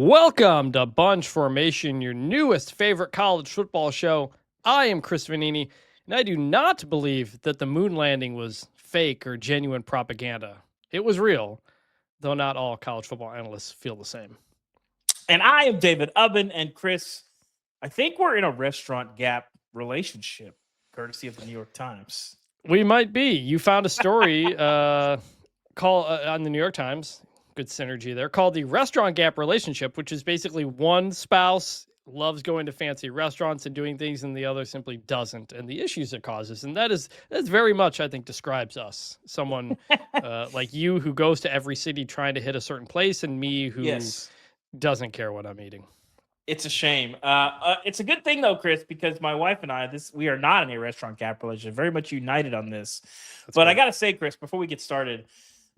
Welcome to Bunch Formation, your newest favorite college football show. I am Chris Vannini, and I do not believe that the moon landing was fake or genuine propaganda. It was real, though not all college football analysts feel the same. And I am David Ubben, and Chris, I think we're in a restaurant gap relationship, courtesy of the New York Times. We might be. You found a story on the New York Times, good synergy there, called the restaurant gap relationship, which is basically one spouse loves going to fancy restaurants and doing things and the other simply doesn't, and the issues it causes. And that's very much, I think, describes us. Someone like you who goes to every city trying to hit a certain place, and me who doesn't care what I'm eating. It's a shame. It's a good thing though, Chris, because my wife and I, we are not in a restaurant gap relationship. Very much united on this. That's but good. I gotta say, Chris, before we get started,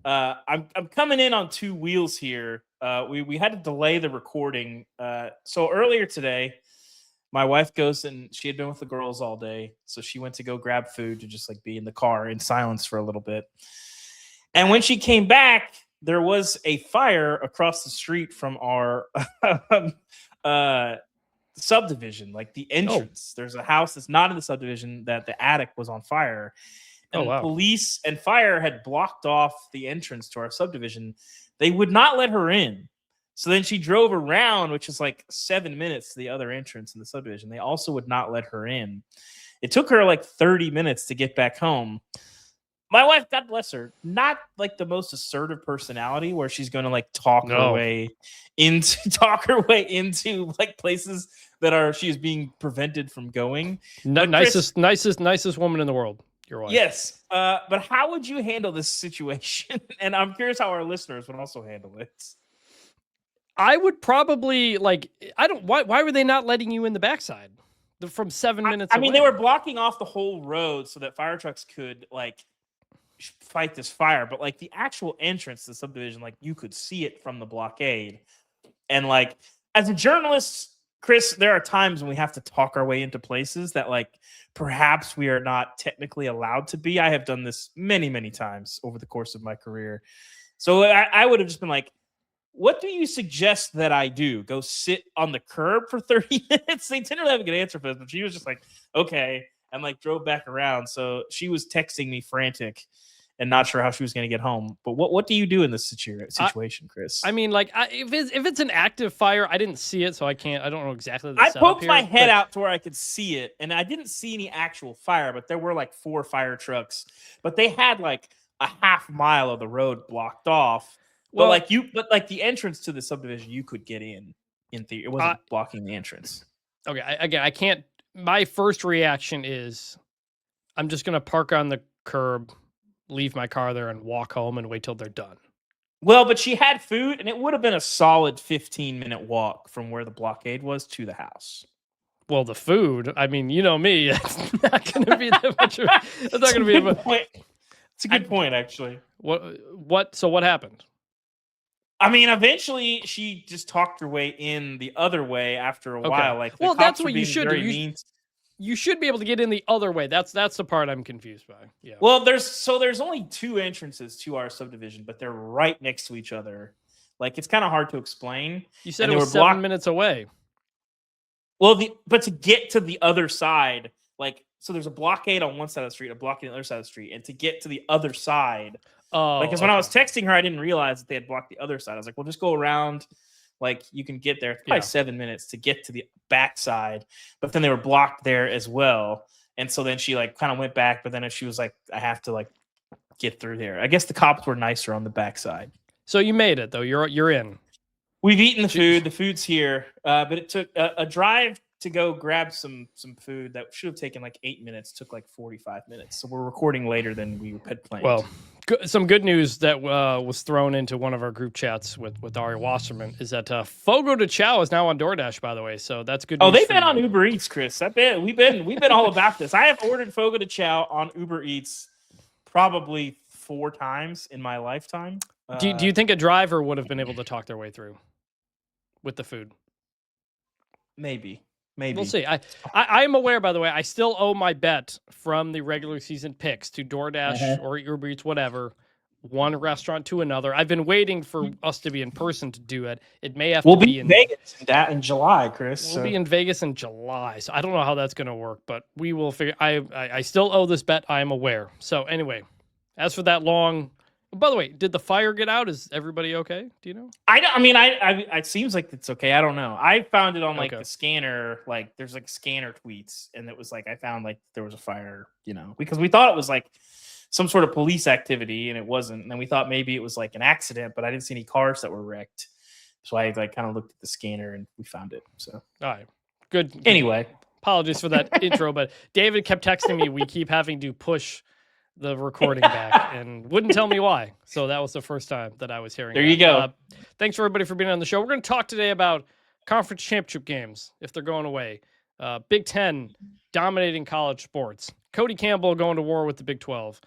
I'm coming in on two wheels here. We had to delay the recording. So earlier today, my wife goes and she had been with the girls all day, so she went to go grab food to just like be in the car in silence for a little bit. And when she came back, there was a fire across the street from our subdivision, like the entrance. There's a house that's not in the subdivision that the attic was on fire. And police and fire had blocked off the entrance to our subdivision. They would not let her in. So then she drove around, which is like 7 minutes to the other entrance in the subdivision. They also would not let her in. It took her like 30 minutes to get back home. My wife, God bless her, not like the most assertive personality where she's going to like talk her way into like places that she's being prevented from going. Nicest woman in the world. Your wife. Yes. But how would you handle this situation? And I'm curious how our listeners would also handle it. I would probably why were they not letting you in the backside from 7 minutes? I mean, they were blocking off the whole road so that fire trucks could like fight this fire, but like the actual entrance to the subdivision, like you could see it from the blockade. And like as a journalist, Chris, there are times when we have to talk our way into places that like perhaps we are not technically allowed to be. I have done this many, many times over the course of my career. So I would have just been like, what do you suggest that I do? Go sit on the curb for 30 minutes? They didn't really have a good answer for this, but she was just like, okay, and like drove back around. So she was texting me frantic and not sure how she was going to get home. But what do you do in this situation, Chris? I mean, like, if it's an active fire, I didn't see it, so I don't know exactly the I poked my head out to where I could see it, and I didn't see any actual fire, but there were like 4 fire trucks. But they had like a half mile of the road blocked off. Well, but like the entrance to the subdivision, you could get in theory. It wasn't blocking the entrance. Okay, I can't. My first reaction is, I'm just going to park on the curb, leave my car there, and walk home and wait till they're done. Well, but she had food, and it would have been a solid 15-minute walk from where the blockade was to the house. Well, the food, I mean, you know me, it's not going to be that much. It's not going to be a point. It's a good point, actually. So what happened? I mean, eventually she just talked her way in the other way after a while. Like, well, that's what you should do. You should be able to get in the other way. That's the part I'm confused by. Yeah. Well, there's only 2 entrances to our subdivision, but they're right next to each other. Like, it's kind of hard to explain. You said it was 7 minutes away. Well, but to get to the other side, like, so there's a blockade on one side of the street, a blockade on the other side of the street, and to get to the other side. Because when I was texting her, I didn't realize that they had blocked the other side. I was like, well, just go around. Like, you can get there. It's probably 7 minutes to get to the back side. But then they were blocked there as well. And so then she, like, kind of went back. But then she was like, I have to, like, get through there. I guess the cops were nicer on the backside. So you made it, though. You're in. We've eaten the food. The food's here. But it took a drive to go grab some food that should have taken like 8 minutes. Took like 45 minutes. So we're recording later than we had planned. Well, some good news that was thrown into one of our group chats with Ari Wasserman is that Fogo de Chao is now on DoorDash, by the way. So that's good news. Oh, they've been on Uber Eats, Chris. We've been all about this. I have ordered Fogo de Chao on Uber Eats probably 4 times in my lifetime. Do you think a driver would have been able to talk their way through with the food? Maybe. We'll see. I am aware, by the way, I still owe my bet from the regular season picks to DoorDash or Uber Eats, whatever, one restaurant to another. I've been waiting for us to be in person to do it. It may have We'll to be be in Vegas in July, Chris. We'll be in Vegas in July, so I don't know how that's going to work, but we will figure. I still owe this bet. I am aware. So anyway, as for that long. By the way, did the fire get out? Is everybody okay? Do you know? I mean, it seems like it's okay. I don't know. I found it on like Okay. the scanner. Like there's like scanner tweets, and it was like I found like there was a fire. Because we thought it was like some sort of police activity, and it wasn't. And we thought maybe it was like an accident, but I didn't see any cars that were wrecked. So I like kind of looked at the scanner, and we found it. So all right, good. Anyway, apologies for that intro, but David kept texting me. We keep having to push the recording back and wouldn't tell me why. So that was the first time that I was hearing there that. you go. Thanks for everybody for being on the show. We're going to talk today about conference championship games, if they're going away. Big Ten dominating college sports. Cody Campbell going to war with the Big 12.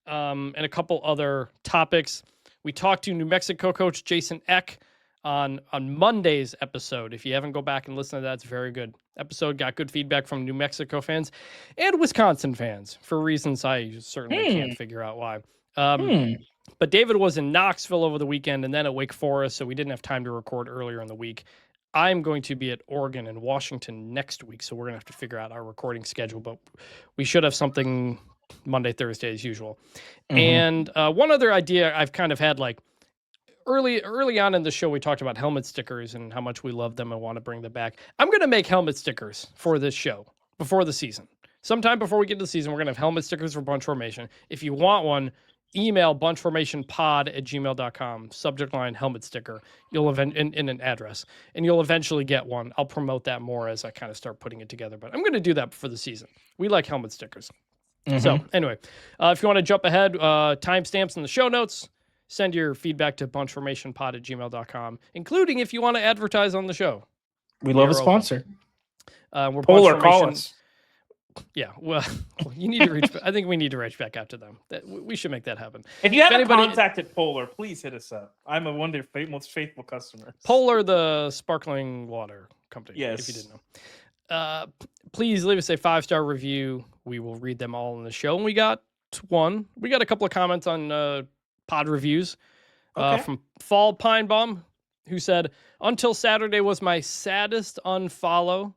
And a couple other topics. We talked to New Mexico coach Jason Eck on Monday's episode. If you haven't, go back and listen to that. It's a very good episode. Got good feedback from New Mexico fans and Wisconsin fans for reasons I certainly can't figure out why. But David was in Knoxville over the weekend and then at Wake Forest, so we didn't have time to record earlier in the week. I'm going to be at Oregon and Washington next week, so we're going to have to figure out our recording schedule, but we should have something Monday, Thursday as usual. And one other idea I've kind of had, like, early on in the show, we talked about helmet stickers and how much we love them and want to bring them back. I'm going to make helmet stickers for this show before the season. Sometime before we get to the season, we're going to have helmet stickers for Bunch Formation. If you want one, email bunchformationpod@gmail.com, subject line helmet sticker. You'll in an address, and you'll eventually get one. I'll promote that more as I kind of start putting it together, but I'm going to do that for the season. We like helmet stickers. So anyway, if you want to jump ahead, timestamps in the show notes. Send your feedback to bunchformationpod@gmail.com, including if you want to advertise on the show. We love a sponsor. We're Polar, call us. Yeah, well, you need to reach. I think we need to reach back out to them. We should make that happen. If you haven't contacted Polar, please hit us up. I'm one of their most faithful customers. Polar, the sparkling water company. Yes. If you didn't know. Please leave us a 5-star review. We will read them all in the show. And we got one. We got a couple of comments on pod reviews from Fall Pine Bomb, who said, "Until Saturday was my saddest unfollow.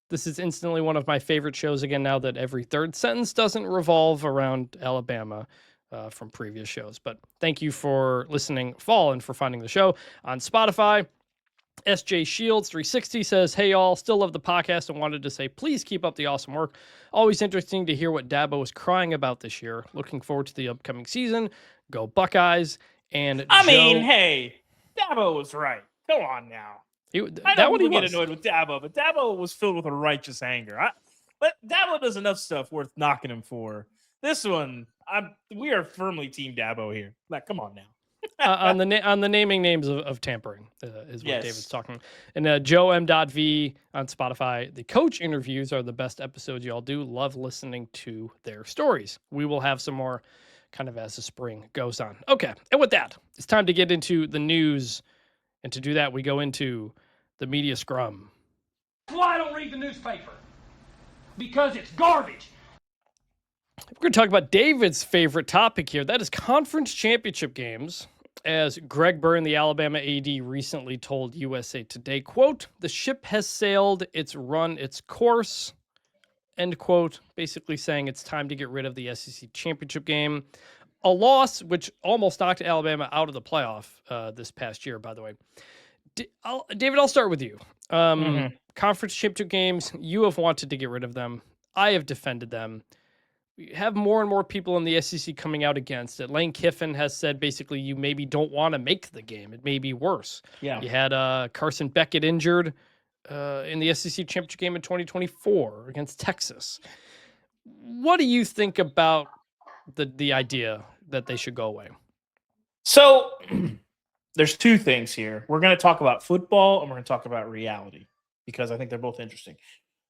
This is instantly one of my favorite shows again now that every third sentence doesn't revolve around Alabama from previous shows." But thank you for listening, Fall, and for finding the show on Spotify. SJ Shields 360 says, "Hey y'all, still love the podcast and wanted to say please keep up the awesome work. Always interesting to hear what Dabo is crying about this year. Looking forward to the upcoming season. Go Buckeyes." And I mean, hey, Dabo was right. Come on now. I know people get annoyed with Dabo, but Dabo was filled with a righteous anger. But Dabo does enough stuff worth knocking him for. This one, we are firmly Team Dabo here. Like, come on now. on the naming names of tampering is what David's talking. And Joe M.V. on Spotify, "The coach interviews are the best episodes y'all do. Love listening to their stories. We will have some more kind of as the spring goes on." Okay, and with that, it's time to get into the news. And to do that, we go into the media scrum. Well, I don't read the newspaper because it's garbage. We're going to talk about David's favorite topic here. That is conference championship games. As Greg Byrne, the Alabama AD, recently told USA Today, quote, "The ship has sailed, it's run its course," end quote, basically saying it's time to get rid of the SEC championship game. A loss which almost knocked Alabama out of the playoff this past year, by the way. David, I'll start with you. Conference championship games, you have wanted to get rid of them. I have defended them. We have more and more people in the SEC coming out against it. Lane Kiffin has said basically you maybe don't want to make the game. It may be worse. Yeah. You had Carson Beckett injured in the SEC championship game in 2024 against Texas. What do you think about the idea that they should go away? So there's two things here. We're going to talk about football and we're going to talk about reality because I think they're both interesting.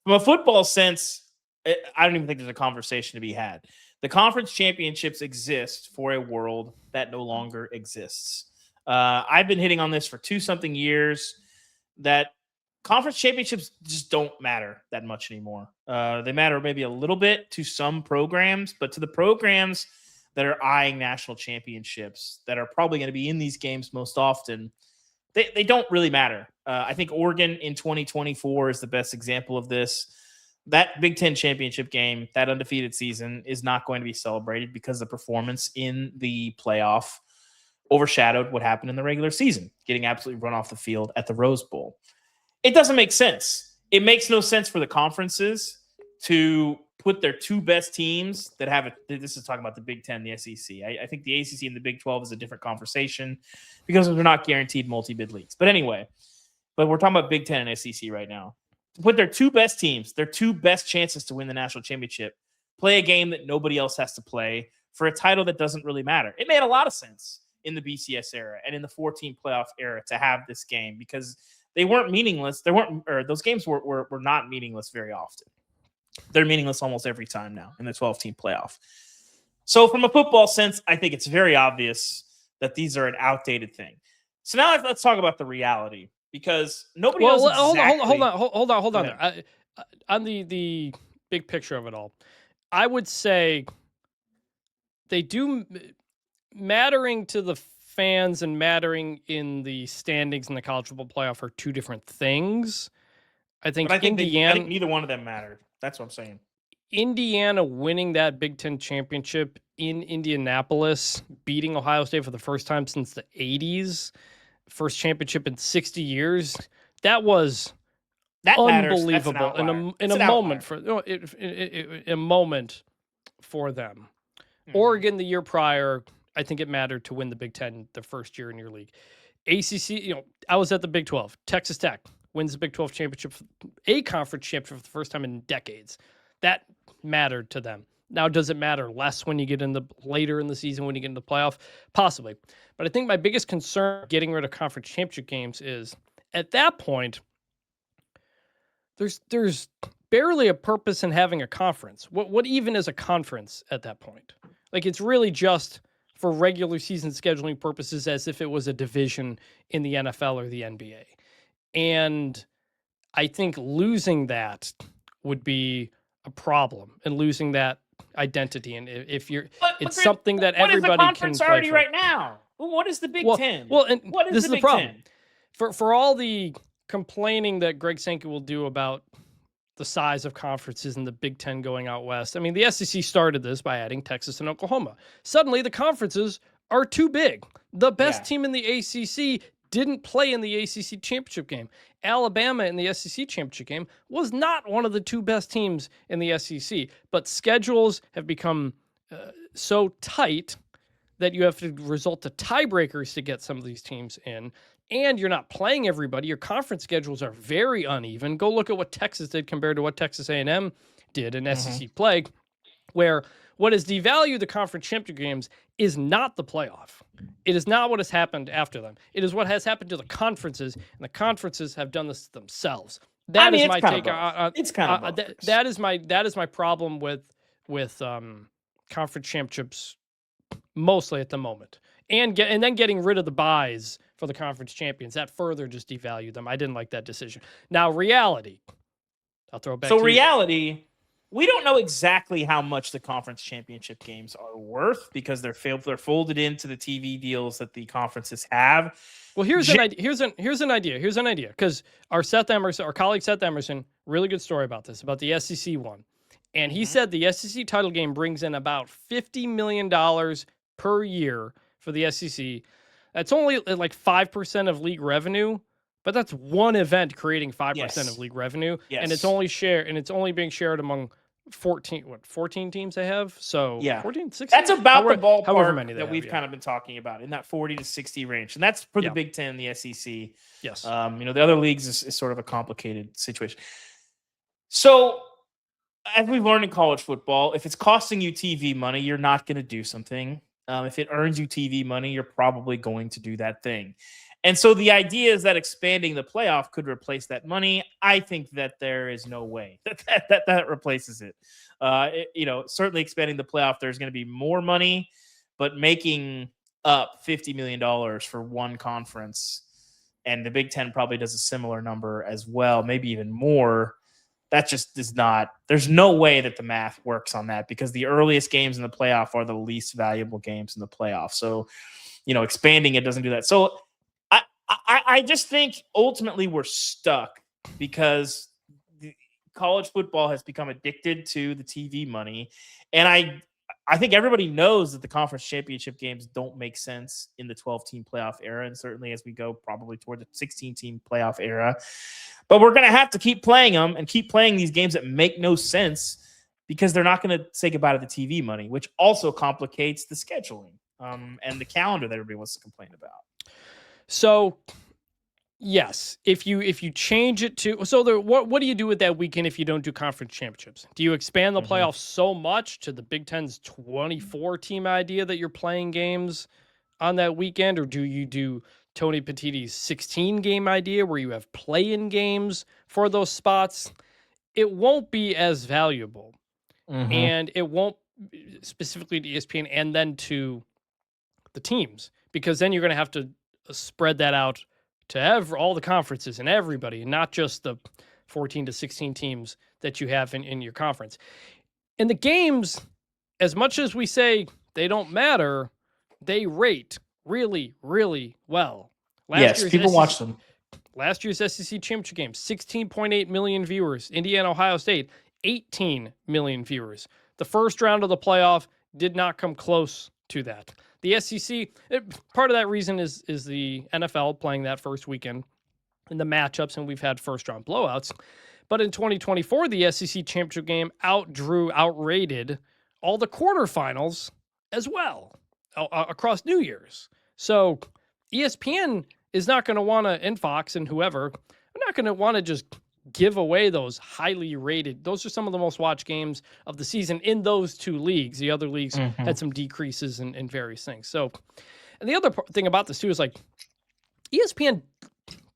From a football sense, I don't even think there's a conversation to be had. The conference championships exist for a world that no longer exists. I've been hitting on this for 2-something years that conference championships just don't matter that much anymore. They matter maybe a little bit to some programs, but to the programs that are eyeing national championships that are probably going to be in these games most often, they don't really matter. I think Oregon in 2024 is the best example of this. That Big Ten championship game, that undefeated season, is not going to be celebrated because the performance in the playoff overshadowed what happened in the regular season, getting absolutely run off the field at the Rose Bowl. It doesn't make sense. It makes no sense for the conferences to put their two best teams that have it. This is talking about the Big Ten, the SEC. I think the ACC and the Big 12 is a different conversation because they're not guaranteed multi-bid leagues. But anyway, we're talking about Big Ten and SEC right now. To put their two best teams, their two best chances to win the national championship, play a game that nobody else has to play for a title that doesn't really matter. It made a lot of sense in the BCS era and in the 14 playoff era to have this game because they weren't meaningless. Those games were not meaningless very often. They're meaningless almost every time now in the 12-team playoff. So from a football sense, I think it's very obvious that these are an outdated thing. So now let's talk about the reality because nobody knows exactly. Hold on there. On the big picture of it all, I would say they do mattering to the fans and mattering in the standings in the college football playoff are two different things. I think neither one of them mattered. That's what I'm saying. Indiana winning that Big Ten championship in Indianapolis, beating Ohio State for the first time since the 80s, first championship in 60 years. That was unbelievable in a moment for them. Mm-hmm. Oregon the year prior, I think it mattered to win the Big Ten the first year in your league. ACC, I was at the Big 12. Texas Tech wins the Big 12 championship, a conference championship for the first time in decades. That mattered to them. Now, does it matter less when you get later in the season when you get into the playoff? Possibly. But I think my biggest concern getting rid of conference championship games is at that point, there's barely a purpose in having a conference. What even is a conference at that point? Like, it's really just for regular season scheduling purposes as if it was a division in the NFL or the NBA. And I think losing that would be a problem and losing that identity. And if you're, it's something that everybody can play already for. Right now. What is the Big Ten? Well, and what is this the is the Big problem. Ten? For all the complaining that Greg Sankey will do about the size of conferences in the Big Ten going out west. I mean, the SEC started this by adding Texas and Oklahoma. Suddenly, the conferences are too big. The best team in the ACC didn't play in the ACC championship game. Alabama in the SEC championship game was not one of the two best teams in the SEC. But schedules have become so tight that you have to resort to tiebreakers to get some of these teams in. And you're not playing everybody. Your conference schedules are very uneven. Go look at what Texas did compared to what Texas A&M did in SEC play, where what has devalued the conference championship games is not the playoff. It is not what has happened after them. It is what has happened to the conferences, and the conferences have done this themselves. That is my take on it's kind of that is my problem with conference championships mostly at the moment. And then getting rid of the buys for the conference champions, that further just devalued them. I didn't like that decision. Now, reality. I'll throw it back to you. Reality, we don't know exactly how much the conference championship games are worth because they're folded into the TV deals that the conferences have. Well, here's an idea. Here's an idea. Because our colleague Seth Emerson, really good story about this, about the SEC one. And he said the SEC title game brings in about $50 million per year for the SEC. That's only like 5% of league revenue, but that's one event creating 5% of league revenue. Yes. And it's only being shared among 14 teams they have. So 14, 16? That's about the ballpark that we've kind of been talking about, in that 40 to 60 range. And that's for the Big Ten and the SEC. Yes. The other leagues is sort of a complicated situation. So as we've learned in college football, if it's costing you TV money, you're not going to do something. If it earns you TV money, you're probably going to do that thing. And so the idea is that expanding the playoff could replace that money. I think that there is no way that replaces it. Certainly expanding the playoff, there's going to be more money, but making up $50 million for one conference, and the Big Ten probably does a similar number as well, maybe even more. that just is not. There's no way that the math works on that because the earliest games in the playoff are the least valuable games in the playoff. So, expanding it doesn't do that. So, I just think ultimately we're stuck because college football has become addicted to the TV money, and I think everybody knows that the conference championship games don't make sense in the 12-team playoff era, and certainly as we go probably toward the 16-team playoff era. But we're going to have to keep playing them and keep playing these games that make no sense because they're not going to say goodbye to the TV money, which also complicates the scheduling and the calendar that everybody wants to complain about. So, yes, if you change it to what do you do with that weekend if you don't do conference championships? Do you expand the playoffs so much to the Big Ten's 24-team idea that you're playing games on that weekend, or do you do Tony Petitti's 16-game idea where you have play-in games for those spots? It won't be as valuable, and it won't specifically to ESPN and then to the teams, because then you're going to have to spread that out to all the conferences and everybody, and not just the 14 to 16 teams that you have in your conference. And the games, as much as we say they don't matter, they rate really, really well. People watch them. Last year's SEC championship game, 16.8 million viewers. Indiana, Ohio State, 18 million viewers. The first round of the playoff did not come close to that. The SEC, part of that reason is the NFL playing that first weekend in the matchups, and we've had first-round blowouts. But in 2024, the SEC championship game outrated all the quarterfinals as well across New Year's. So ESPN is not going to want to, and Fox and whoever, are not going to want to just give away those highly rated. Those are some of the most watched games of the season in those two leagues. The other leagues had some decreases in various things. So, and the other thing about this too is like ESPN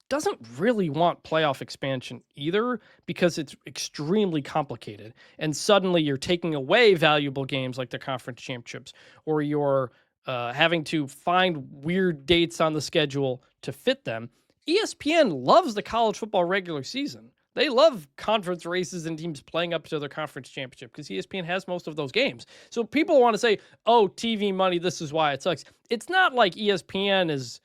doesn't really want playoff expansion either because it's extremely complicated. And suddenly you're taking away valuable games like the conference championships, or you're having to find weird dates on the schedule to fit them. ESPN loves the college football regular season. They love conference races and teams playing up to their conference championship because ESPN has most of those games. So people want to say, oh, TV money, this is why it sucks. It's not like ESPN is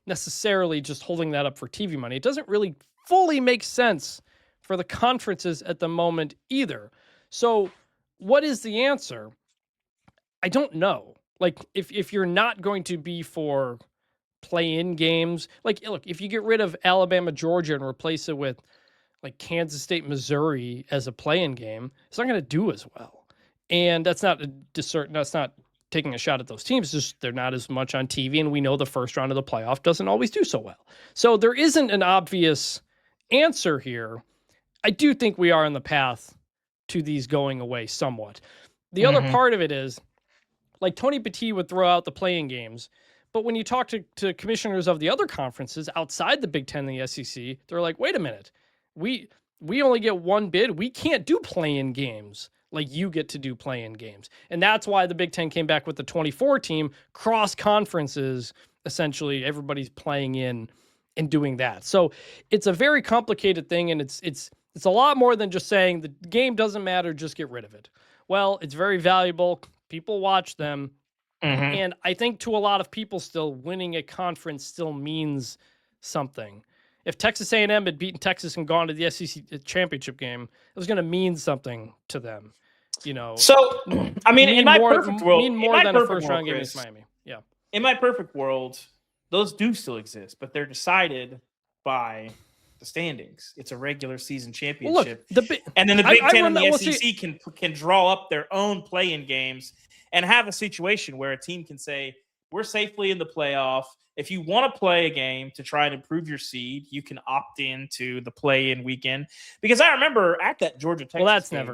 necessarily just holding that up for TV money. It doesn't really fully make sense for the conferences at the moment either. So what is the answer? I don't know. Like, if you're not going to be for play-in games, like, look, if you get rid of Alabama, Georgia and replace it with like Kansas State, Missouri as a play-in game, it's not going to do as well. And that's not that's not taking a shot at those teams. Just they're not as much on TV, and we know the first round of the playoff doesn't always do so well. So there isn't an obvious answer here. I do think we are on the path to these going away somewhat. The other part of it is, like, Tony Petit would throw out the play-in games, but when you talk to commissioners of the other conferences outside the Big Ten and the SEC, they're like, wait a minute, we only get one bid. We can't do play-in games like you get to do play-in games. And that's why the Big Ten came back with the 24-team cross conferences. Essentially, everybody's playing in and doing that. So it's a very complicated thing, and it's a lot more than just saying the game doesn't matter, just get rid of it. Well, it's very valuable. People watch them. And I think to a lot of people still, winning a conference still means something. If Texas A&M had beaten Texas and gone to the SEC championship game, it was going to mean something to them. You know. So, I mean, in my perfect world, mean more than a first-round game against Miami. Yeah. In my perfect world, those do still exist, but they're decided by the standings. It's a regular season championship. Well, look, and then the Big Ten and the SEC can draw up their own play-in games and have a situation where a team can say, we're safely in the playoff. If you want to play a game to try and improve your seed, you can opt into the play-in weekend. Because I remember at that Georgia-Texas Well, that's game, never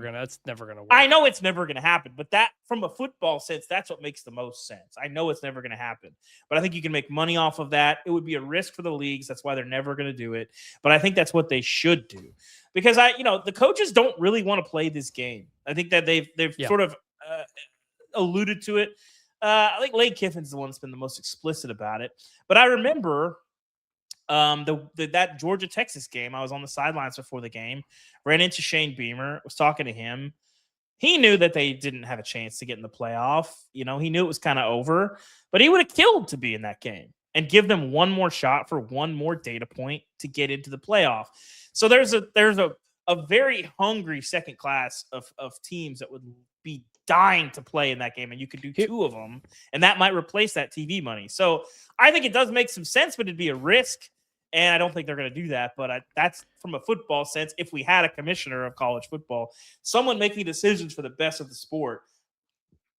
gonna work. I know it's never gonna happen, but that, from a football sense, that's what makes the most sense. I know it's never gonna happen, but I think you can make money off of that. It would be a risk for the leagues. That's why they're never gonna do it. But I think that's what they should do, because the coaches don't really want to play this game. I think that they've sort of alluded to it. I think Lane Kiffin's the one that's been the most explicit about it. But I remember That Georgia Texas game, I was on the sidelines before the game, ran into Shane Beamer, was talking to him. He knew that they didn't have a chance to get in the playoff. He knew it was kind of over, but he would have killed to be in that game and give them one more shot for one more data point to get into the playoff. So there's a very hungry second class of teams that would be dying to play in that game, and you could do two of them, and that might replace that TV money. So I think it does make some sense, but it'd be a risk. And I don't think they're going to do that. But that's from a football sense. If we had a commissioner of college football, someone making decisions for the best of the sport,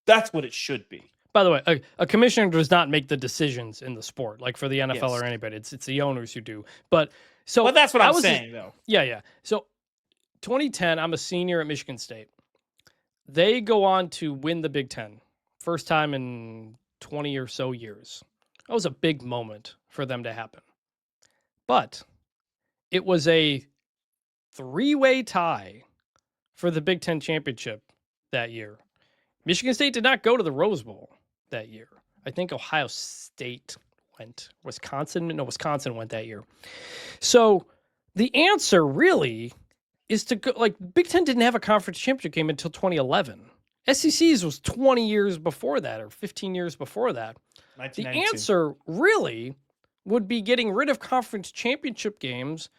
that's what it should be. By the way, a commissioner does not make the decisions in the sport, like for the NFL or anybody. It's the owners who do. But that's what I'm saying, though. Yeah. So 2010, I'm a senior at Michigan State. They go on to win the Big Ten. First time in 20 or so years. That was a big moment for them to happen. But it was a 3-way tie for the Big Ten championship that year. Michigan State did not go to the Rose Bowl that year. I think Ohio State went. Wisconsin went that year. So the answer really is to go, Big Ten didn't have a conference championship game until 2011. SEC's was 20 years before that, or 15 years before that. The answer really would be getting rid of conference championship games,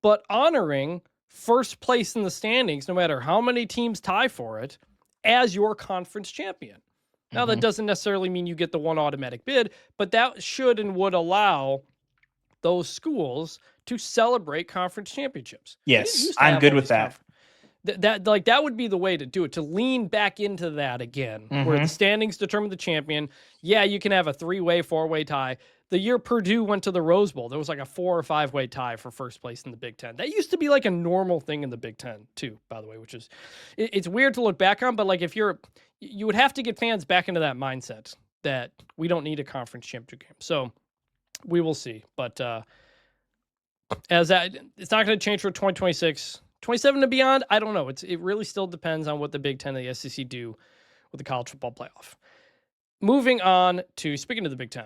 but honoring first place in the standings, no matter how many teams tie for it, as your conference champion. Now, that doesn't necessarily mean you get the one automatic bid, but that should and would allow those schools to celebrate conference championships. Yes, I'm good with that. That would be the way to do it, to lean back into that again, where the standings determine the champion. Yeah, you can have a 3-way, 4-way tie. The year Purdue went to the Rose Bowl, there was like a 4 or 5-way tie for first place in the Big Ten. That used to be like a normal thing in the Big Ten too, by the way, which is, it's weird to look back on, but you would have to get fans back into that mindset that we don't need a conference championship game. So we will see, but it's not going to change for 2026. 27 and beyond, I don't know. It really still depends on what the Big Ten and the SEC do with the college football playoff. Moving on to, speaking of the Big Ten,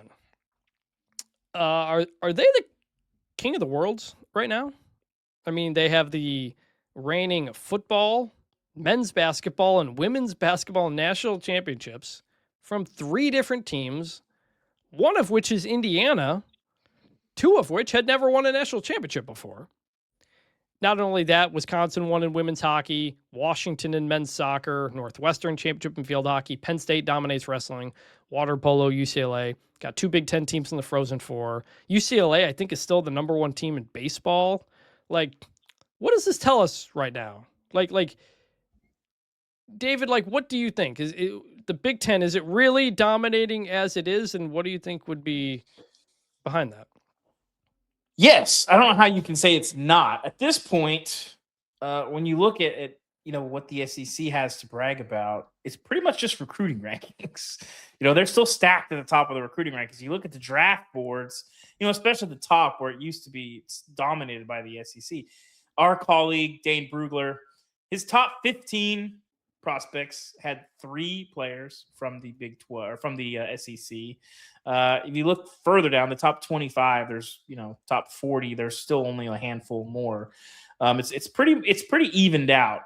are they the king of the world right now? I mean, they have the reigning football, men's basketball, and women's basketball national championships from 3 different teams, one of which is Indiana, 2 of which had never won a national championship before. Not only that, Wisconsin won in women's hockey, Washington in men's soccer, Northwestern championship in field hockey, Penn State dominates wrestling, water polo, UCLA. Got 2 Big Ten teams in the Frozen Four. UCLA, I think, is still the number 1 team in baseball. What does this tell us right now? David, what do you think? Is the Big Ten, is it really dominating as it is? And what do you think would be behind that? Yes, I don't know how you can say it's not. At this point, when you look at what the SEC has to brag about, it's pretty much just recruiting rankings. They're still stacked at the top of the recruiting rankings. You look at the draft boards, especially at the top where it used to be dominated by the SEC. Our colleague, Dane Brugler, his top 15 prospects had 3 players from the Big 12 or from the SEC. If you look further down, the top 25, there's top 40. There's still only a handful more. It's pretty evened out.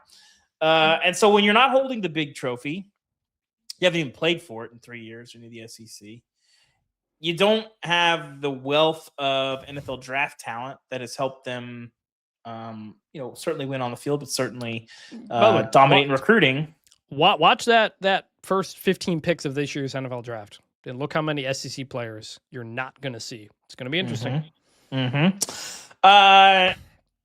And so when you're not holding the big trophy, you haven't even played for it in 3 years in the SEC. You don't have the wealth of NFL draft talent that has helped them, certainly win on the field, but certainly dominate in recruiting. Watch that first 15 picks of this year's NFL draft, and look how many SEC players you're not going to see. It's going to be interesting.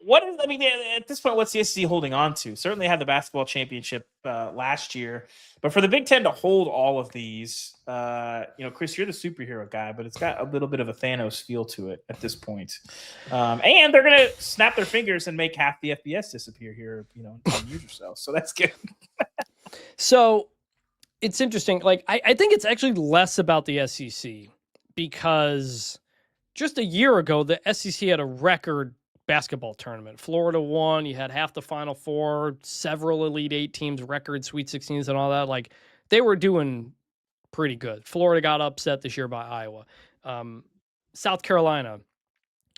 At this point, what's the SEC holding on to? Certainly had the basketball championship last year, but for the Big Ten to hold all of these, Chris, you're the superhero guy, but it's got a little bit of a Thanos feel to it at this point. And they're going to snap their fingers and make half the FBS disappear here, in 10 years or so. So that's good. So it's interesting. I think it's actually less about the SEC because just a year ago, the SEC had a record basketball tournament. Florida won. You had half the Final Four, several Elite 8 teams, record Sweet 16s and all that. They were doing pretty good. Florida got upset this year by Iowa. South Carolina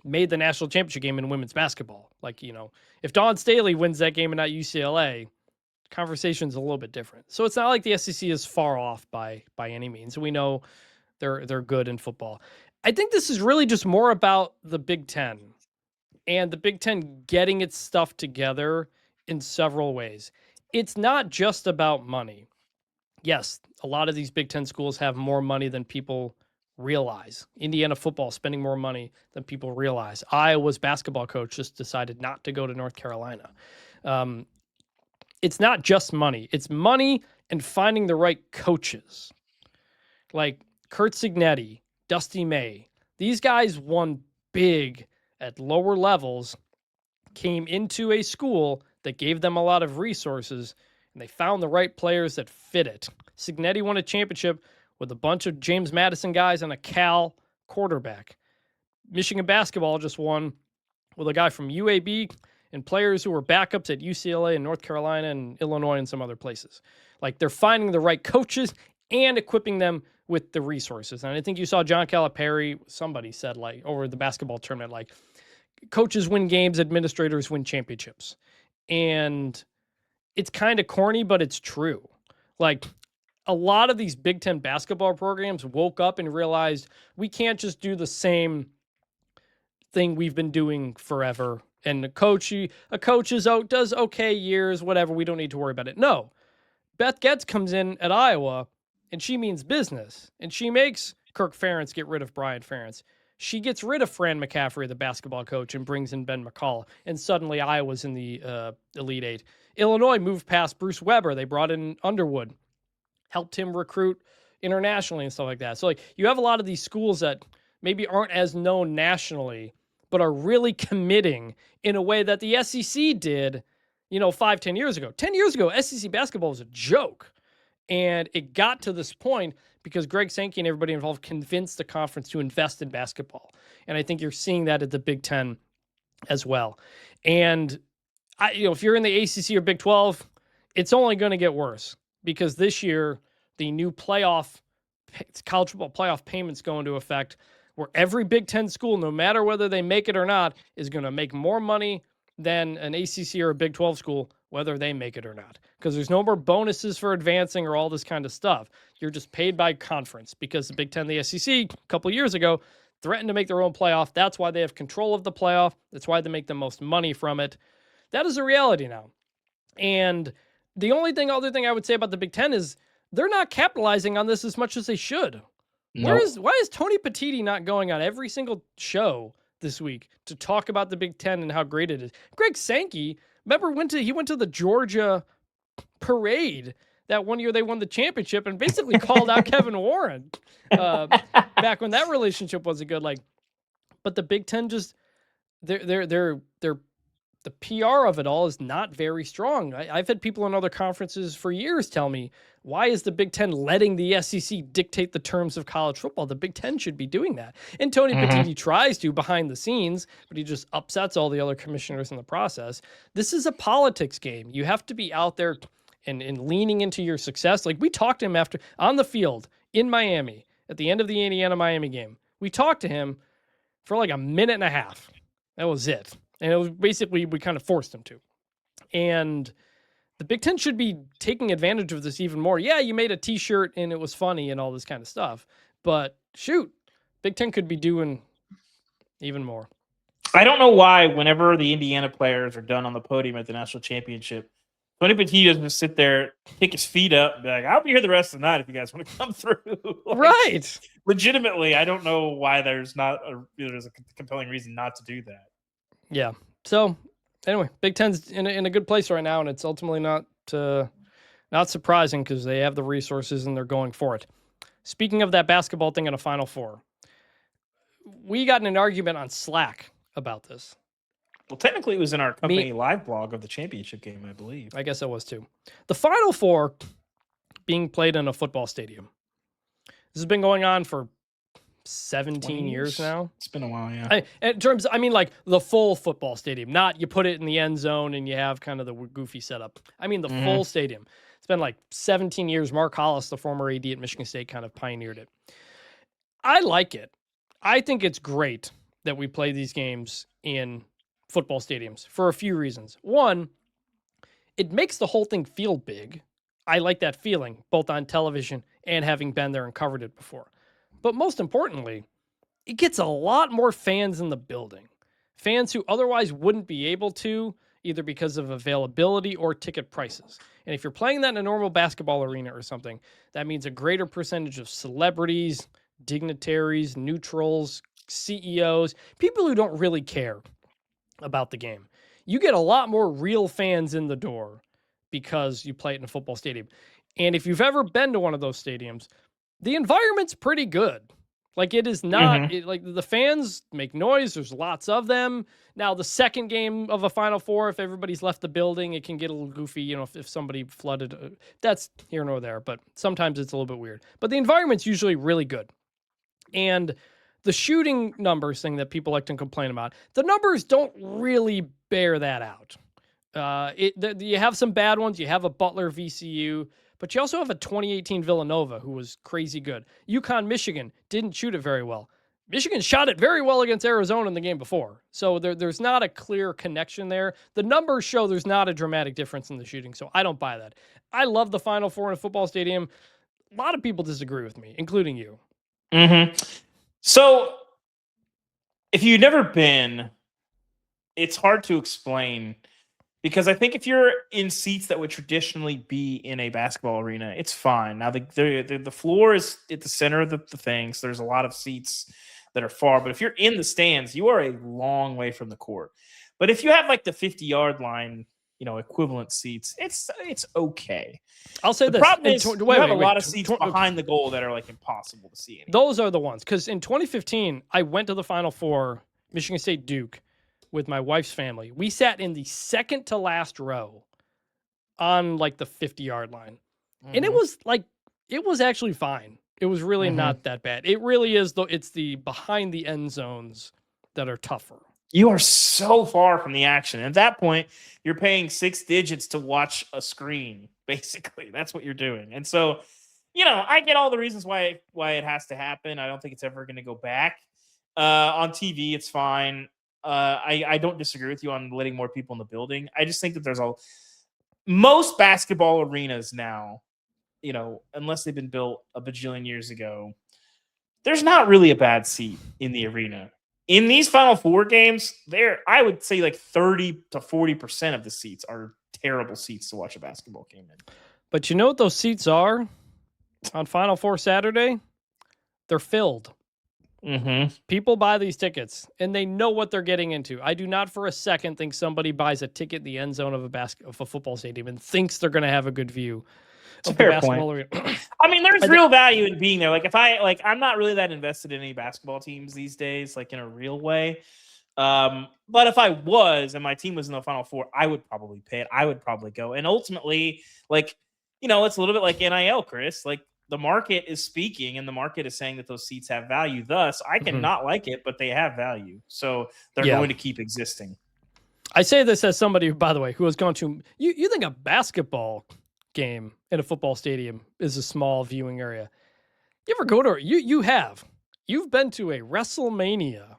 made the national championship game in women's basketball. Like, if Dawn Staley wins that game and not UCLA, conversation's a little bit different. So it's not like the SEC is far off by any means. We know they're good in football. I think this is really just more about the Big Ten and the Big Ten getting its stuff together in several ways. It's not just about money. Yes, a lot of these Big Ten schools have more money than people realize. Indiana football spending more money than people realize. Iowa's basketball coach just decided not to go to North Carolina. It's not just money. It's money and finding the right coaches. Like Kurt Signetti, Dusty May. These guys won big at lower levels, came into a school that gave them a lot of resources, and they found the right players that fit it. Signetti won a championship with a bunch of James Madison guys and a Cal quarterback. Michigan basketball just won with a guy from UAB and players who were backups at UCLA and North Carolina and Illinois and some other places. Like, they're finding the right coaches and equipping them with the resources. And I think you saw John Calipari, somebody said, like, over the basketball tournament, like, coaches win games, administrators win championships. And it's kind of corny, but it's true. Like, a lot of these Big Ten basketball programs woke up and realized we can't just do the same thing we've been doing forever. And a coach does okay years, whatever. We don't need to worry about it. No, Beth Getz comes in at Iowa, and she means business. And she makes Kirk Ferentz get rid of Brian Ferentz. She gets rid of Fran McCaffrey, the basketball coach, and brings in Ben McCall. And suddenly Iowa's in the Elite Eight. Illinois moved past Bruce Weber. They brought in Underwood, helped him recruit internationally and stuff like that. So, like, you have a lot of these schools that maybe aren't as known nationally, but are really committing in a way that the SEC did, 5-10 years ago. 10 years ago, SEC basketball was a joke. And it got to this point because Greg Sankey and everybody involved convinced the conference to invest in basketball. And I think you're seeing that at the Big Ten as well. And if you're in the ACC or Big 12, it's only going to get worse because this year, the new college football playoff payments go into effect where every Big Ten school, no matter whether they make it or not, is going to make more money than an ACC or a Big 12 school, whether they make it or not. Because there's no more bonuses for advancing or all this kind of stuff. You're just paid by conference because the Big Ten, the SEC, a couple years ago, threatened to make their own playoff. That's why they have control of the playoff. That's why they make the most money from it. That is a reality now. And the other thing I would say about the Big Ten is they're not capitalizing on this as much as they should. Nope. Why is Tony Petitti not going on every single show this week to talk about the Big Ten and how great it is? Greg Sankey, remember, he went to the Georgia parade that one year they won the championship and basically called out Kevin Warren back when that relationship wasn't good. Like, but the Big Ten just they're the PR of it all is not very strong. I've had people in other conferences for years tell me, why is the Big Ten letting the SEC dictate the terms of college football? The Big Ten should be doing that. And Tony Petitti tries to behind the scenes, but he just upsets all the other commissioners in the process. This is a politics game. You have to be out there and leaning into your success. Like, we talked to him on the field in Miami at the end of the Indiana-Miami game. We talked to him for like a minute and a half. That was it. And it was basically, we kind of forced him to. And the Big Ten should be taking advantage of this even more. Yeah, you made a t-shirt and it was funny and all this kind of stuff. But shoot, Big Ten could be doing even more. I don't know why whenever the Indiana players are done on the podium at the national championship, Tony Petitti doesn't just sit there, kick his feet up, and be like, I'll be here the rest of the night if you guys want to come through. Like, right. Legitimately, I don't know why there's a compelling reason not to do that. Yeah. So anyway, Big Ten's in a good place right now, and it's ultimately not surprising because they have the resources and they're going for it. Speaking of that basketball thing in a Final Four, we got in an argument on Slack about this. Well, technically, it was in our company live blog of the championship game, I believe. I guess it was too. The Final Four being played in a football stadium. This has been going on for 17 years now. It's been a while, yeah. I mean, like the full football stadium, not you put it in the end zone and you have kind of the goofy setup. I mean, the full stadium. It's been like 17 years. Mark Hollis, the former AD at Michigan State, kind of pioneered it. I like it. I think it's great that we play these games in football stadiums for a few reasons. One, it makes the whole thing feel big. I like that feeling, both on television and having been there and covered it before. But most importantly, it gets a lot more fans in the building. Fans who otherwise wouldn't be able to, either because of availability or ticket prices. And if you're playing that in a normal basketball arena or something, that means a greater percentage of celebrities, dignitaries, neutrals, CEOs, people who don't really care about the game. You get a lot more real fans in the door because you play it in a football stadium. And if you've ever been to one of those stadiums, the environment's pretty good. Like it is not like the fans make noise. There's lots of them. Now the second game of a Final Four, if everybody's left the building, it can get a little goofy. You know, if somebody flooded, that's here nor there. But sometimes it's a little bit weird. But the environment's usually really good. And the shooting numbers thing that people like to complain about, the numbers don't really bear that out. You have some bad ones. You have a Butler VCU. But you also have a 2018 Villanova who was crazy good. UConn, Michigan didn't shoot it very well. Michigan shot it very well against Arizona in the game before. So there's not a clear connection there. The numbers show there's not a dramatic difference in the shooting. So I don't buy that. I love the Final Four in a football stadium. A lot of people disagree with me, including you. So if you've never been, it's hard to explain. Because I think if you're in seats that would traditionally be in a basketball arena, it's fine. Now, the floor is at the center of the thing, so there's a lot of seats that are far. But if you're in the stands, you are a long way from the court. But if you have like the 50-yard line, equivalent seats, it's okay. I'll say the problem is you have a lot of seats behind the goal that are like impossible to see anymore. Those are the ones. Because in 2015, I went to the Final Four, Michigan State Duke, with my wife's family. We sat in the second to last row on like the 50-yard line. And it was actually fine. It was really not that bad. It really is, though. It's the behind the end zones that are tougher. You are so far from the action. At that point, you're paying 6 digits to watch a screen, basically. That's what you're doing. And so, I get all the reasons why it has to happen. I don't think it's ever going to go back. On TV, it's fine. I don't disagree with you on letting more people in the building. I just think that there's most basketball arenas now, unless they've been built a bajillion years ago, there's not really a bad seat in the arena. In these Final Four games, I would say like 30 to 40% of the seats are terrible seats to watch a basketball game in. But you know what those seats are on Final Four Saturday? They're filled. People buy these tickets and they know what they're getting into. I do not for a second think somebody buys a ticket in the end zone of a football stadium and thinks they're going to have a good view. It's a fair point. I mean, there's real value in being there. Like I'm not really that invested in any basketball teams these days, like in a real way. But if I was and my team was in the Final Four, I would probably pay it. I would probably go. And ultimately, it's a little bit like NIL, Chris. Like, the market is speaking and the market is saying that those seats have value. Thus, I can not like it, but they have value. So they're going to keep existing. I say this as somebody, by the way, who has gone to, you think a basketball game in a football stadium is a small viewing area. You ever go to, you've been to a WrestleMania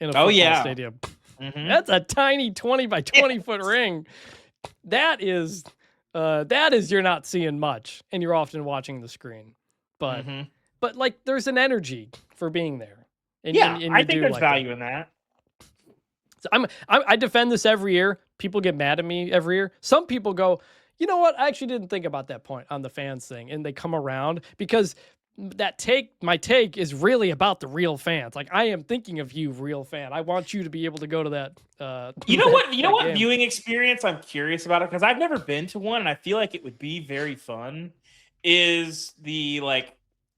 in a football stadium. That's a tiny 20 by 20 foot ring. That is you're not seeing much, and you're often watching the screen. But like there's an energy for being there. And, and I think there's value in that. So I defend this every year. People get mad at me every year. Some people go, you know what? I actually didn't think about that point on the fans thing, and they come around because my take is really about the real fans. Like, I am thinking of you, real fan. I want you to be able to go to that. You know what viewing experience I'm curious about it, because I've never been to one and I feel like it would be very fun, is the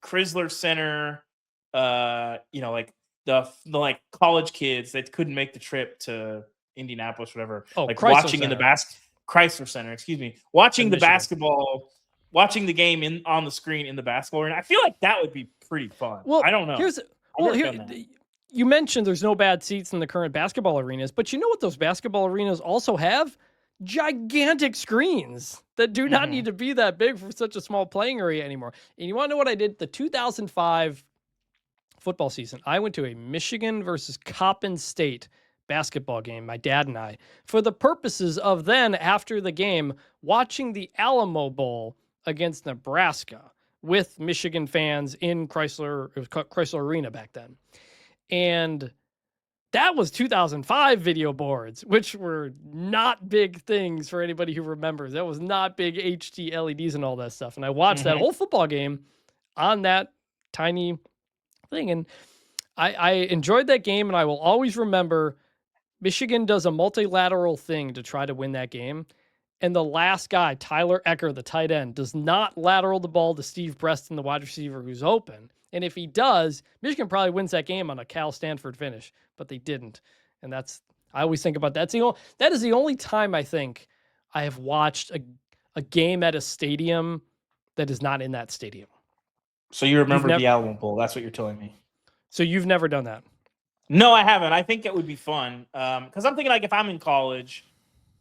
Chrysler Center, like the college kids that couldn't make the trip to Indianapolis, whatever. Watching in the Chrysler Center, watching the basketball. Watching the game on the screen in the basketball arena, I feel like that would be pretty fun. Well, I don't know. You mentioned there's no bad seats in the current basketball arenas, but you know what those basketball arenas also have? Gigantic screens that do not need to be that big for such a small playing area anymore. And you want to know what I did? The 2005 football season, I went to a Michigan versus Coppin State basketball game, my dad and I, for the purposes of then, after the game, watching the Alamo Bowl against Nebraska with Michigan fans in Chrysler Arena back then. And that was 2005 video boards, which were not big things for anybody who remembers. That was not big HD LEDs and all that stuff. And I watched that whole football game on that tiny thing. And I enjoyed that game, and I will always remember Michigan does a multilateral thing to try to win that game. And the last guy, Tyler Ecker, the tight end, does not lateral the ball to Steve Preston, the wide receiver who's open. And if he does, Michigan probably wins that game on a Cal Stanford finish, but they didn't. And I always think about that. That is the only time I think I have watched a game at a stadium that is not in that stadium. So you remember the Alamo Bowl? That's what you're telling me. So you've never done that? No, I haven't. I think it would be fun because I'm thinking like if I'm in college,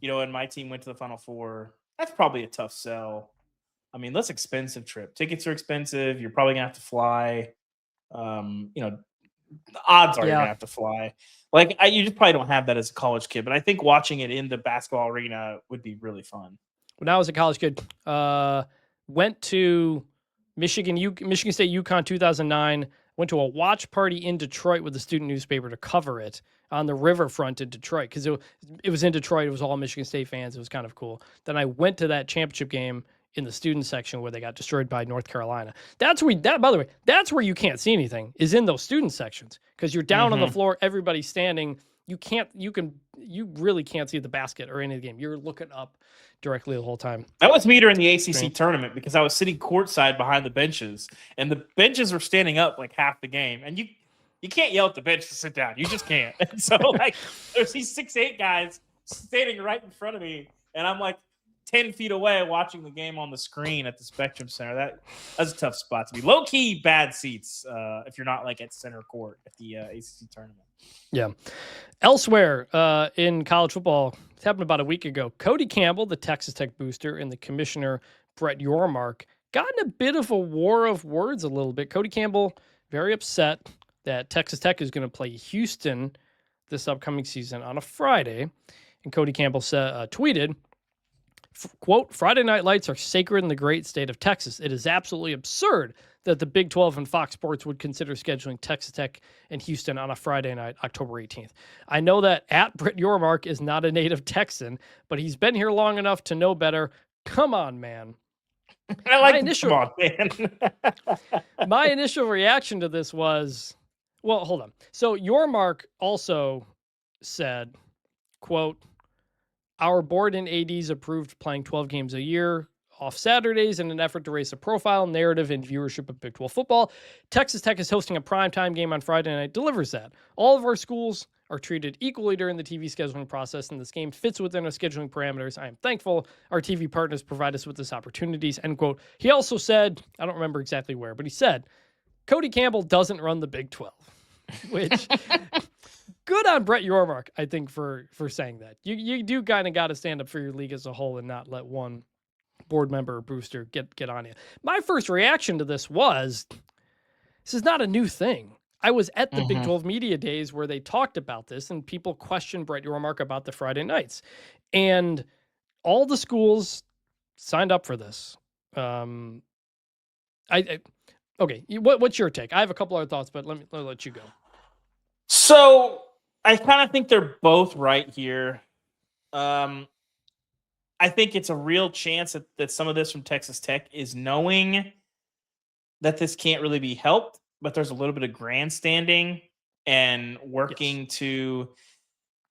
and my team went to the Final Four, that's probably a tough sell. I mean, that's expensive trip. Tickets are expensive. You're probably gonna have to fly. The odds are you're gonna have to fly. Like you just probably don't have that as a college kid. But I think watching it in the basketball arena would be really fun. When I was a college kid, went to Michigan State UConn 2009. Went to a watch party in Detroit with the student newspaper to cover it on the riverfront in Detroit because it was in Detroit. It was all Michigan State fans. It was kind of cool. Then I went to that championship game in the student section where they got destroyed by North Carolina. By the way, that's where you can't see anything, is in those student sections because you're down on the floor, everybody's standing. You really can't see the basket or any of the game. You're looking up directly the whole time. That was me during the ACC tournament because I was sitting courtside behind the benches, and the benches were standing up like half the game. And you can't yell at the bench to sit down. You just can't. And so like there's these 6'8" guys standing right in front of me, and I'm like 10 feet away watching the game on the screen at the Spectrum Center. That's a tough spot to be. Low key bad seats if you're not like at center court at the ACC tournament. Yeah. Elsewhere in college football, it happened about a week ago. Cody Campbell, the Texas Tech booster, and the commissioner, Brett Yormark, got in a bit of a war of words a little bit. Cody Campbell, very upset that Texas Tech is going to play Houston this upcoming season on a Friday. And Cody Campbell tweeted, quote, "Friday night lights are sacred in the great state of Texas. It is absolutely absurd that the Big 12 and Fox Sports would consider scheduling Texas Tech and Houston on a Friday night, October 18th. I know that @Brett Yormark is not a native Texan, but he's been here long enough to know better. Come on, man." I like come on, man. My initial reaction to this was, well, hold on. So Yormark also said, quote, "Our board and ADs approved playing 12 games a year off Saturdays in an effort to raise the profile, narrative, and viewership of Big 12 football. Texas Tech is hosting a primetime game on Friday night, delivers that. All of our schools are treated equally during the TV scheduling process, and this game fits within our scheduling parameters. I am thankful our TV partners provide us with this opportunities," end quote. He also said, I don't remember exactly where, but he said, Cody Campbell doesn't run the Big 12, which... Good on Brett Yormark, I think, for saying that. You do kind of got to stand up for your league as a whole and not let one board member or booster get on you. My first reaction to this was, this is not a new thing. I was at the Big 12 media days where they talked about this, and people questioned Brett Yormark about the Friday nights. And all the schools signed up for this. Okay, what's your take? I have a couple other thoughts, but let me let you go. So I kind of think they're both right here. I think it's a real chance that some of this from Texas Tech is knowing that this can't really be helped, but there's a little bit of grandstanding and working to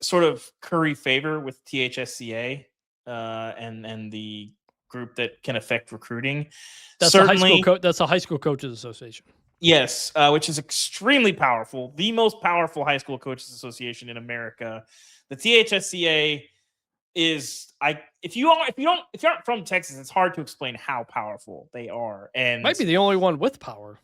sort of curry favor with THSCA and the group that can affect recruiting. That's certainly that's the High School Coaches Association. Yes, which is extremely powerful, the most powerful high school coaches association in America. The THSCA is if you aren't from Texas, it's hard to explain how powerful they are. And might be the only one with power.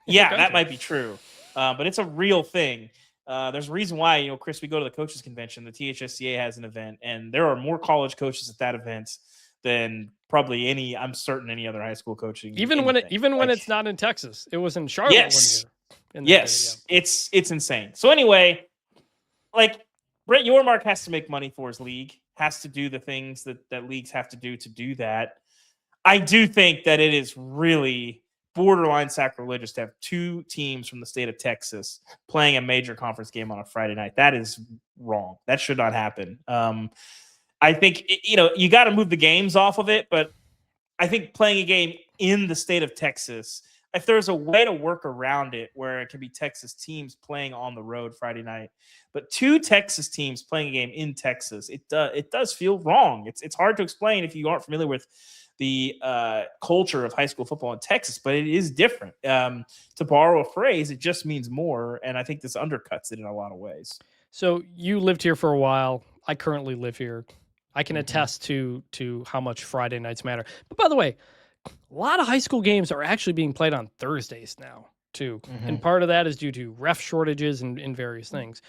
Yeah, that might be true. But it's a real thing. There's a reason why, Chris, we go to the coaches convention, the THSCA has an event, and there are more college coaches at that event than probably any other high school coaching. Even when it's not in Texas. It was in Charlotte one year. And they did it, Yes, it's insane. So anyway, like Brett Yormark has to make money for his league, has to do the things that leagues have to do that. I do think that it is really borderline sacrilegious to have two teams from the state of Texas playing a major conference game on a Friday night. That is wrong. That should not happen. I think you got to move the games off of it, but I think playing a game in the state of Texas, if there's a way to work around it where it can be Texas teams playing on the road Friday night, but two Texas teams playing a game in Texas, it does feel wrong. It's hard to explain if you aren't familiar with the culture of high school football in Texas, but it is different. To borrow a phrase, it just means more, and I think this undercuts it in a lot of ways. So you lived here for a while. I currently live here. I can attest to how much Friday nights matter. But by the way, a lot of high school games are actually being played on Thursdays now, too. And part of that is due to ref shortages and various things.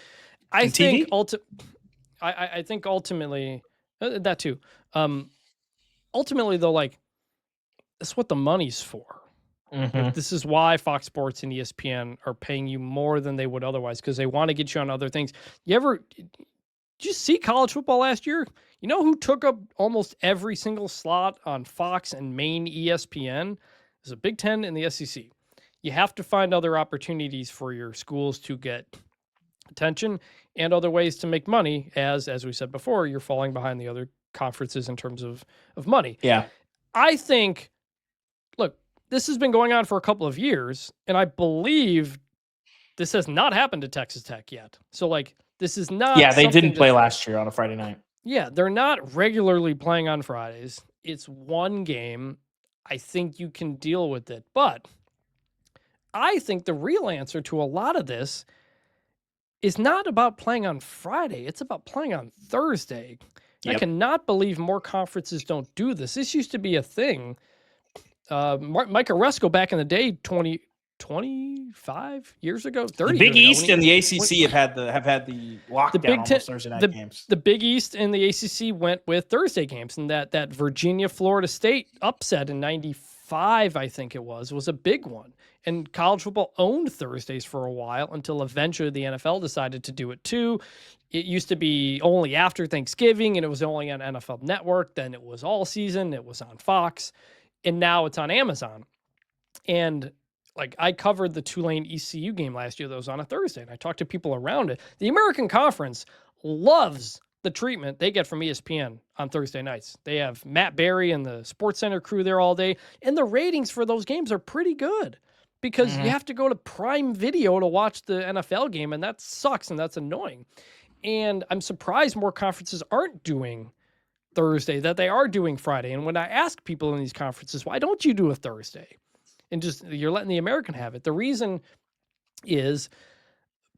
I think ultimately that too. Ultimately, though, like, that's what the money's for. Like, this is why Fox Sports and ESPN are paying you more than they would otherwise, because they want to get you on other things. Did you see college football last year? You know who took up almost every single slot on Fox and main ESPN? It was the Big Ten and the SEC. You have to find other opportunities for your schools to get attention and other ways to make money. As we said before, you're falling behind the other conferences in terms of money. Yeah. I think, look, this has been going on for a couple of years, and I believe this has not happened to Texas Tech yet. So, like, this is not. Yeah, they didn't play last year on a Friday night. Yeah, they're not regularly playing on Fridays. It's one game. I think you can deal with it. But I think the real answer to a lot of this is not about playing on Friday. It's about playing on Thursday. Yep. I cannot believe more conferences don't do this. This used to be a thing. Mike Oresco back in the day, 25 years ago, 30 the Big years East ago, and the ACC have had the lockdown on those Thursday night games. The Big East and the ACC went with Thursday games, and that Virginia Florida State upset in 95, I think it was a big one. And college football owned Thursdays for a while until eventually the NFL decided to do it too. It used to be only after Thanksgiving, and it was only on NFL Network. Then it was all season. It was on Fox, and now it's on Amazon. And like, I covered the Tulane ECU game last year that was on a Thursday, and I talked to people around it. The American Conference loves the treatment they get from ESPN on Thursday nights. They have Matt Berry and the Sports Center crew there all day, and the ratings for those games are pretty good because you have to go to Prime Video to watch the NFL game, and that sucks, and that's annoying. And I'm surprised more conferences aren't doing Thursday, that they are doing Friday. And when I ask people in these conferences, why don't you do a Thursday? And just, you're letting the American have it. The reason is,